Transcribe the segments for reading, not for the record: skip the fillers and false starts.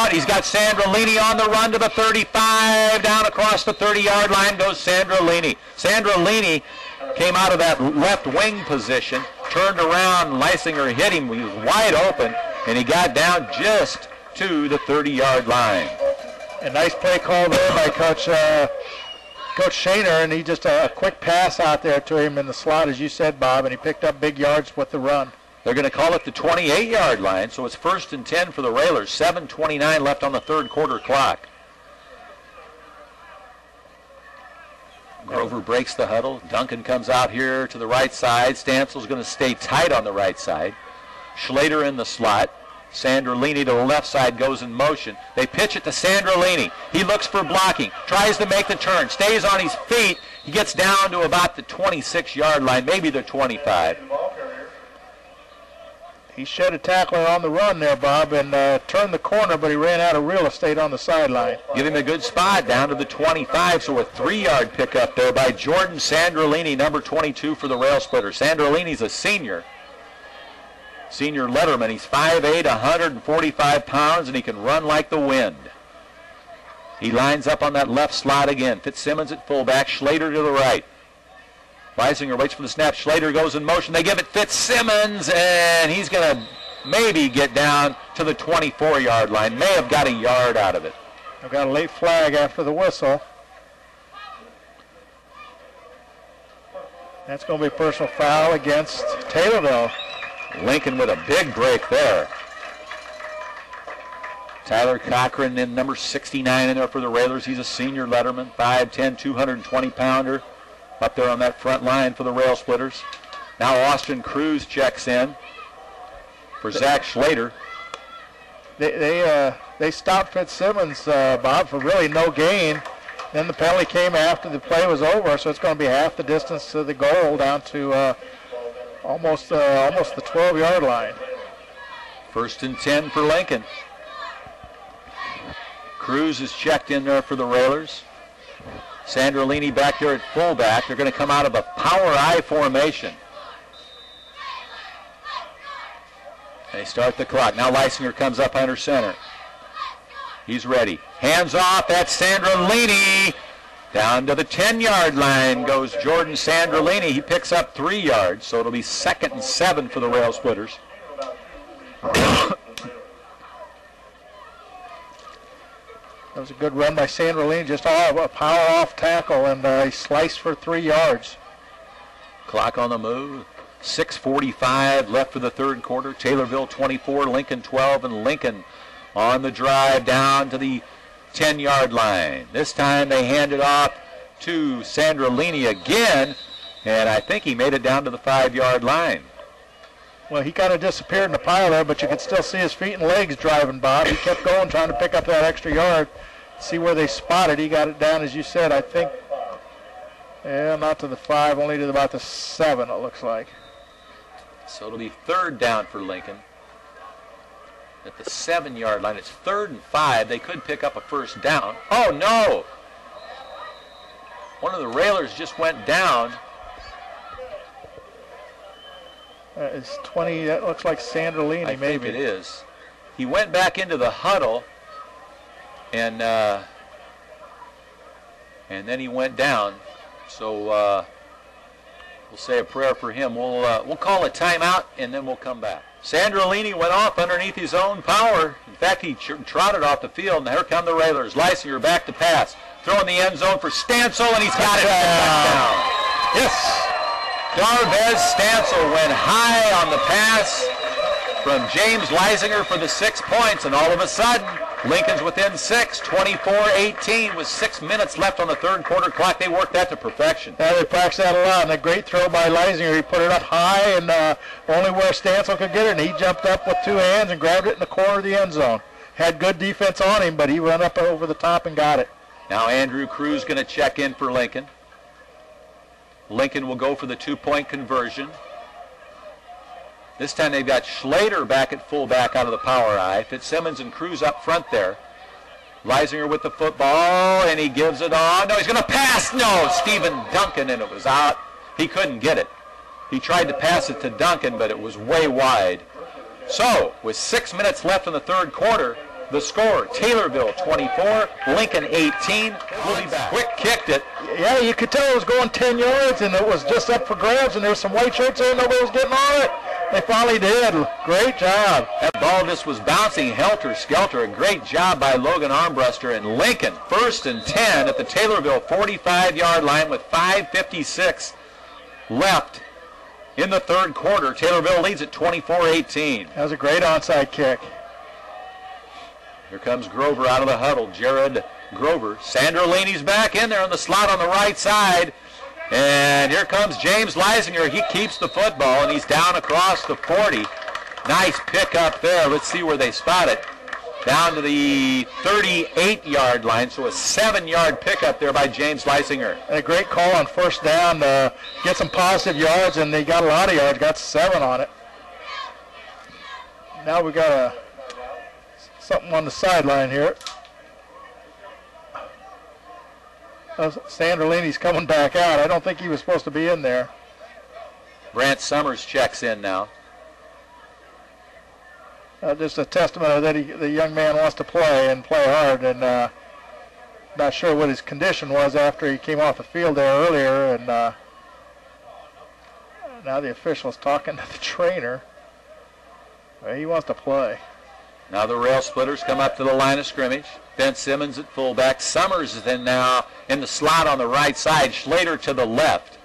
front. He's got Sandrolini on the run to the 35. Down across the 30-yard line goes Sandrolini. Sandrolini came out of that left wing position, turned around, Leisinger hit him. He was wide open, and he got down just to the 30-yard line. A nice play call there by Coach Shaner, and he just a quick pass out there to him in the slot, as you said, Bob, and he picked up big yards with the run. They're going to call it the 28-yard line, so it's 1st and 10 for the Railers. 7:29 left on the third quarter clock. Grover breaks the huddle. Duncan comes out here to the right side. Stansel's going to stay tight on the right side. Schlater in the slot. Sandrolini to the left side goes in motion. They pitch it to Sandrolini. He looks for blocking, tries to make the turn, stays on his feet. He gets down to about the 26-yard line, maybe the 25. He shed a tackler on the run there, Bob, and turned the corner, but he ran out of real estate on the sideline. Give him a good spot down to the 25, so a 3-yard pickup there by Jordan Sandrolini, number 22 for the Rail Splitter. Sandrolini's a senior. Senior letterman. He's 5'8", 145 pounds, and he can run like the wind. He lines up on that left slot again. Fitzsimmons at fullback, Schlater to the right. Leisinger waits for the snap. Schlater goes in motion. They give it Fitzsimmons, and he's going to maybe get down to the 24-yard line. May have got a yard out of it. I've got a late flag after the whistle. That's going to be a personal foul against Taylorville. Lincoln with a big break there. Tyler Cochran in number 69 in there for the Railers. He's a senior letterman, 5'10", 220-pounder. Up there on that front line for the Rail Splitters. Now Austin Cruz checks in for Zach Schlater. They stopped Fitzsimmons, Bob, for really no gain. Then the penalty came after the play was over, so it's going to be half the distance to the goal, down to almost the 12-yard line. 1st and 10 for Lincoln. Cruz is checked in there for the Railers. Sandrolini back there at fullback. They're going to come out of a power I formation. They start the clock. Now Leisinger comes up under center. He's ready. Hands off. That's Sandrolini. Down to the 10-yard line goes Jordan Sandrolini. He picks up 3 yards, so it'll be 2nd and 7 for the Rail Splitters. That was a good run by Sandrolini, just a power-off tackle, and he sliced for 3 yards. Clock on the move. 6:45 left for the third quarter. Taylorville 24, Lincoln 12, and Lincoln on the drive down to the 10-yard line. This time they hand it off to Sandrolini again, and I think he made it down to the 5-yard line. Well, he kind of disappeared in the pile there, but you could still see his feet and legs driving, Bob. He kept going, trying to pick up that extra yard, see where they spotted. He got it down, as you said, I think, not to the 5, only to about the 7, it looks like. So it'll be 3rd down for Lincoln at the 7-yard line. It's 3rd and 5. They could pick up a 1st down. Oh, no! One of the Railers just went down. It's 20. That looks like Sandrolini, maybe. I think it is. He went back into the huddle, and then he went down. So we'll say a prayer for him. We'll call a timeout, and then we'll come back. Sandrolini went off underneath his own power. In fact, he trotted off the field, and here come the Railers. Leisinger back to pass. Throwing the end zone for Stansel, and he's got it. Touchdown. Yes. Darvez Stansel went high on the pass from James Leisinger for the 6 points, and all of a sudden, Lincoln's within 6, 24-18 with 6 minutes left on the third quarter clock. They worked that to perfection. Yeah, they practiced that a lot, and a great throw by Leisinger. He put it up high and only where Stansel could get it, and he jumped up with 2 hands and grabbed it in the corner of the end zone. Had good defense on him, but he went up over the top and got it. Now Andrew Cruz going to check in for Lincoln. Lincoln will go for the 2-point conversion. This time they've got Schlater back at fullback out of the power I. Fitzsimmons and Cruz up front there. Leisinger with the football, and he gives it on. No, he's going to pass. No, Stephen Duncan, and it was out. He couldn't get it. He tried to pass it to Duncan, but it was way wide. So, with 6 minutes left in the third quarter, The score, Taylorville 24, Lincoln 18. We'll be back. Quick kicked it. Yeah, you could tell it was going 10 yards, and it was just up for grabs, and there was some white shirts there, nobody was getting on it. They finally did. Great job. That ball just was bouncing helter-skelter. A great job by Logan Armbruster, and Lincoln, 1st and 10 at the Taylorville 45-yard line with 5:56 left in the third quarter. Taylorville leads at 24-18. That was a great onside kick. Here comes Grover out of the huddle. Jared Grover. Sandrolini's back in there on the slot on the right side. And here comes James Leisinger. He keeps the football, and he's down across the 40. Nice pick up there. Let's see where they spot it. Down to the 38-yard line, so a 7-yard pickup there by James Leisinger. And a great call on first down to get some positive yards, and they got a lot of yards, got 7 on it. Now we got something on the sideline here. Sandrolini's coming back out. I don't think he was supposed to be in there. Brant Summers checks in now. Just a testament that the young man wants to play and play hard, and not sure what his condition was after he came off the field there earlier, and now the official's talking to the trainer. Well, he wants to play. Now the Rail Splitters come up to the line of scrimmage. Ben Simmons at fullback. Summers is then now in the slot on the right side. Schlater to the left.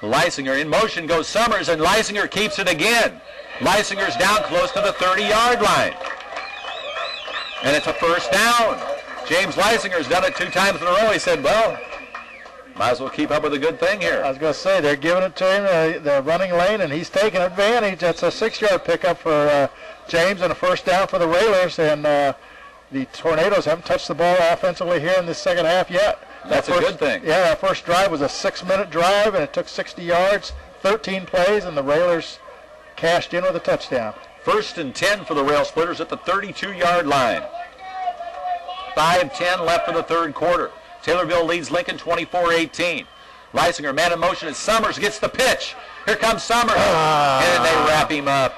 Leisinger in motion goes Summers, and Leisinger keeps it again. Leisinger's down close to the 30-yard line. And it's a first down. James Leisinger's done it 2 times in a row. He said, well, might as well keep up with a good thing here. I was going to say, they're giving it to him, the running lane, and he's taking advantage. That's a 6-yard pickup for James and a first down for the Railers, and the Tornadoes haven't touched the ball offensively here in this second half yet. That's a good thing. Yeah, that first drive was a 6-minute drive, and it took 60 yards, 13 plays, and the Railers cashed in with a touchdown. 1st and 10 for the Rail Splitters at the 32-yard line. 5:10 left for the third quarter. Taylorville leads Lincoln 24-18. Leisinger, man in motion, as Summers gets the pitch. Here comes Summers, and they wrap him up.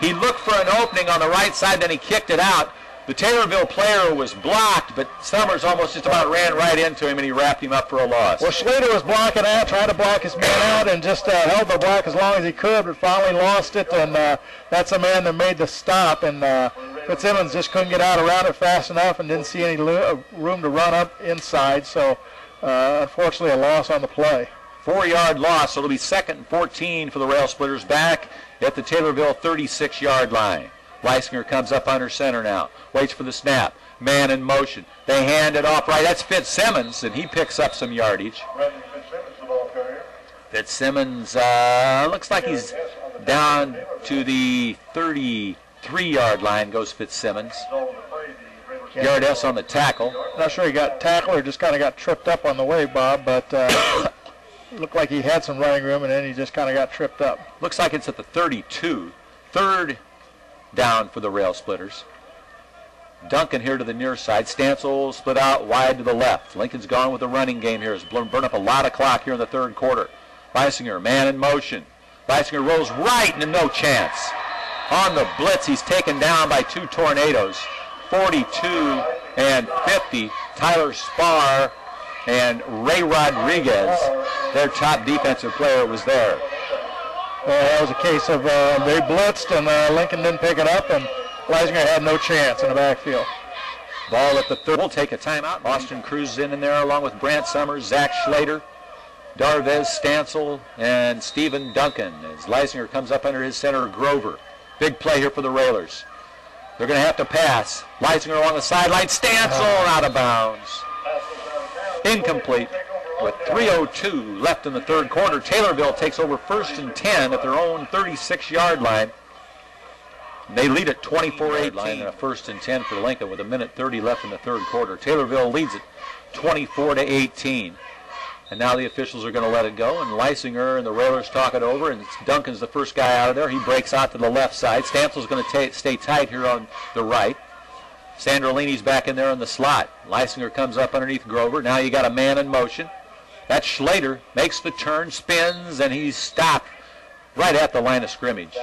He looked for an opening on the right side, then he kicked it out. The Taylorville player was blocked, but Summers almost just about ran right into him, and he wrapped him up for a loss. Well, Schlater was blocking out, trying to block his man out, and just held the block as long as he could, but finally lost it, and that's the man that made the stop, and Fitzsimmons just couldn't get out around it fast enough and didn't see any room to run up inside, so unfortunately a loss on the play. 4-yard loss, so it'll be 2nd and 14 for the Rail Splitters back at the Taylorville 36-yard line. Leisinger comes up under center now, waits for the snap, man in motion. They hand it off right. That's Fitzsimmons, and he picks up some yardage. Fitzsimmons looks like he's down to the 33-yard line, goes Fitzsimmons. Yardess on the tackle. Not sure he got tackled or just kind of got tripped up on the way, Bob, but it looked like he had some running room, and then he just kind of got tripped up. Looks like it's at the 32. 3rd down for the Rail Splitters. Duncan here to the near side. Stancil split out wide to the left. Lincoln's gone with the running game here. Has burned up a lot of clock here in the third quarter. Leisinger, man in motion. Leisinger rolls right and no chance. On the blitz, he's taken down by 2 Tornadoes. 42 and 50. Tyler Spar and Ray Rodriguez, their top defensive player, was there. That was a case of they blitzed and Lincoln didn't pick it up, and Leisinger had no chance in the backfield. Ball at the 3rd. We'll take a timeout. Austin Cruz in there along with Brant Summers, Zach Schlater, Darvez Stancil, and Stephen Duncan as Leisinger comes up under his center, Grover. Big play here for the Railers. They're going to have to pass. Leisinger along the sideline. Stancil out of bounds. Incomplete. With 3:02 left in the third quarter, Taylorville takes over 1st and 10 at their own 36-yard line. They lead at 24-8 line and a 1st and 10 for Lincoln with 1:30 left in the third quarter. Taylorville leads it 24-18. And now the officials are going to let it go, and Leisinger and the Railers talk it over, and Duncan's the first guy out of there. He breaks out to the left side. Stancil's going to stay tight here on the right. Sandrolini's back in there in the slot. Leisinger comes up underneath Grover. Now you got a man in motion. That's Schlater, makes the turn, spins, and he's stopped right at the line of scrimmage.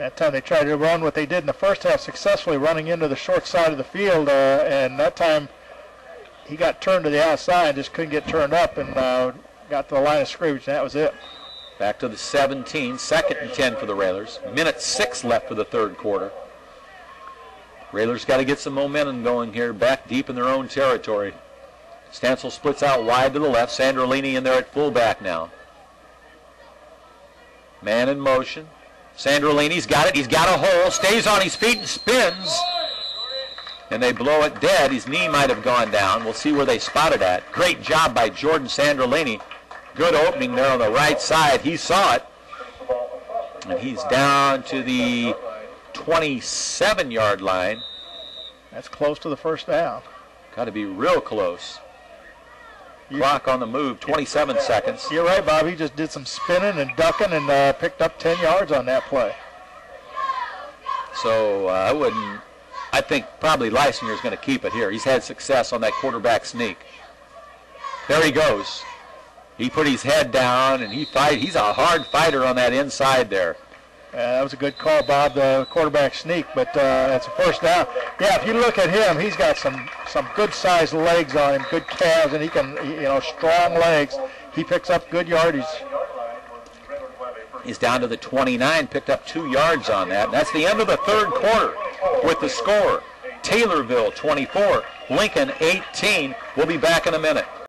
That time they tried to run what they did in the first half successfully, running into the short side of the field, and that time he got turned to the outside, just couldn't get turned up, and got to the line of scrimmage, and that was it. Back to the 17, 2nd and 10 for the Railers. Minute 6 left for the third quarter. Railers got to get some momentum going here, back deep in their own territory. Stansel splits out wide to the left. Sandrolini in there at fullback now. Man in motion. Sandrolini's got it. He's got a hole. Stays on his feet and spins. And they blow it dead. His knee might have gone down. We'll see where they spot it at. Great job by Jordan Sandrolini. Good opening there on the right side. He saw it. And he's down to the 27-yard line. That's close to the first down. Got to be real close. Clock on the move, 27 seconds. You're right, Bob. He just did some spinning and ducking and picked up 10 yards on that play. So I think probably Leisinger's going to keep it here. He's had success on that quarterback sneak. There he goes. He put his head down, and he's a hard fighter on that inside there. That was a good call, Bob, the quarterback sneak, but that's a first down. Yeah, if you look at him, he's got some good-sized legs on him, good calves, and he can, strong legs. He picks up good yardage. He's down to the 29, picked up 2 yards on that. And that's the end of the third quarter with the score. Taylorville 24, Lincoln 18. We'll be back in a minute.